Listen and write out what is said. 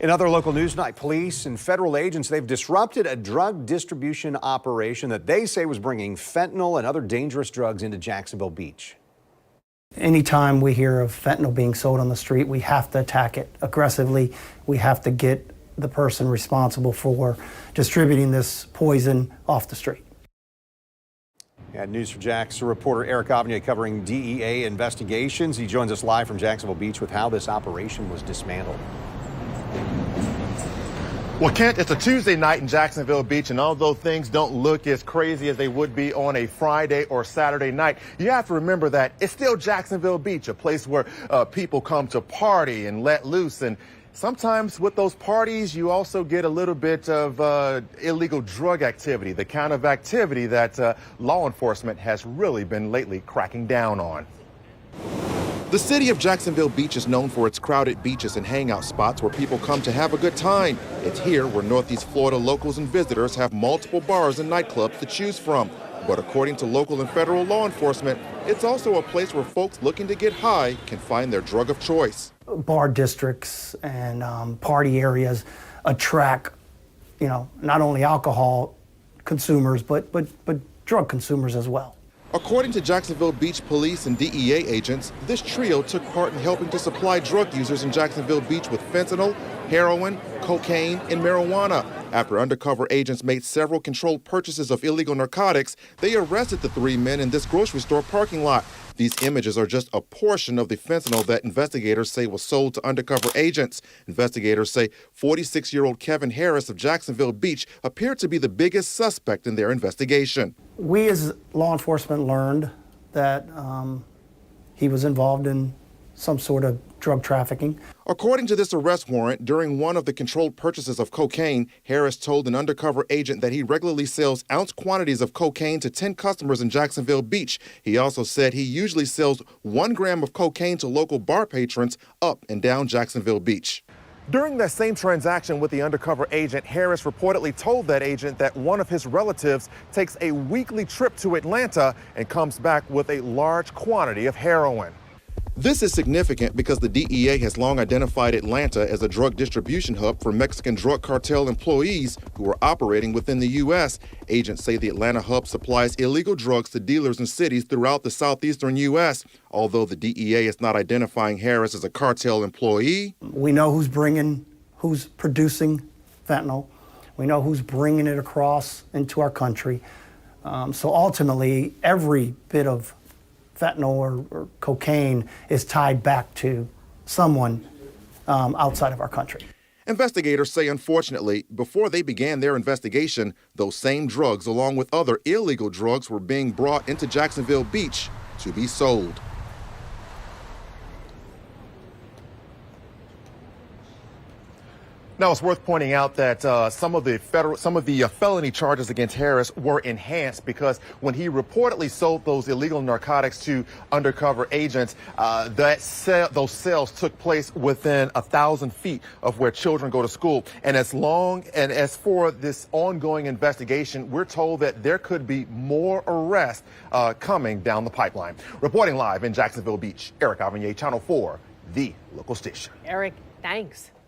In other local news tonight, police and federal agents, they've disrupted a drug distribution operation that they say was bringing fentanyl and other dangerous drugs into Jacksonville Beach. Anytime we hear of fentanyl being sold on the street, we have to attack it aggressively. We have to get the person responsible for distributing this poison off the street. And News for Jax reporter Eric Avnier covering DEA investigations. He joins us live from Jacksonville Beach with how this operation was dismantled. Well, Kent, it's a Tuesday night in Jacksonville Beach, and although things don't look as crazy as they would be on a Friday or Saturday night, you have to remember that it's still Jacksonville Beach, a place where people come to party and let loose. And sometimes with those parties, you also get a little bit of illegal drug activity, the kind of activity that law enforcement has really been lately cracking down on. The city of Jacksonville Beach is known for its crowded beaches and hangout spots where people come to have a good time. It's here where Northeast Florida locals and visitors have multiple bars and nightclubs to choose from. But according to local and federal law enforcement, it's also a place where folks looking to get high can find their drug of choice. Bar districts and party areas attract, not only alcohol consumers, but drug consumers as well. According to Jacksonville Beach police and DEA agents, this trio took part in helping to supply drug users in Jacksonville Beach with fentanyl, heroin, cocaine, and marijuana. After undercover agents made several controlled purchases of illegal narcotics, they arrested the three men in this grocery store parking lot. These images are just a portion of the fentanyl that investigators say was sold to undercover agents. Investigators say 46-year-old Kevin Harris of Jacksonville Beach appeared to be the biggest suspect in their investigation. We as law enforcement learned that he was involved in some sort of drug trafficking. According to this arrest warrant, during one of the controlled purchases of cocaine, Harris told an undercover agent that he regularly sells ounce quantities of cocaine to 10 customers in Jacksonville Beach. He also said he usually sells 1 gram of cocaine to local bar patrons up and down Jacksonville Beach. During that same transaction with the undercover agent, Harris reportedly told that agent that one of his relatives takes a weekly trip to Atlanta and comes back with a large quantity of heroin. This is significant because the DEA has long identified Atlanta as a drug distribution hub for Mexican drug cartel employees who are operating within the U.S. Agents say the Atlanta hub supplies illegal drugs to dealers in cities throughout the southeastern U.S. Although the DEA is not identifying Harris as a cartel employee. We know who's producing fentanyl. We know who's bringing it across into our country. So ultimately, every bit of fentanyl or cocaine is tied back to someone outside of our country. Investigators say, unfortunately, before they began their investigation, those same drugs, along with other illegal drugs, were being brought into Jacksonville Beach to be sold. Now, it's worth pointing out that some of the felony charges against Harris were enhanced because when he reportedly sold those illegal narcotics to undercover agents, those sales took place within 1,000 feet of where children go to school. And as for this ongoing investigation, we're told that there could be more arrests coming down the pipeline. Reporting live in Jacksonville Beach, Eric Avnier, Channel 4, the local station. Eric, thanks.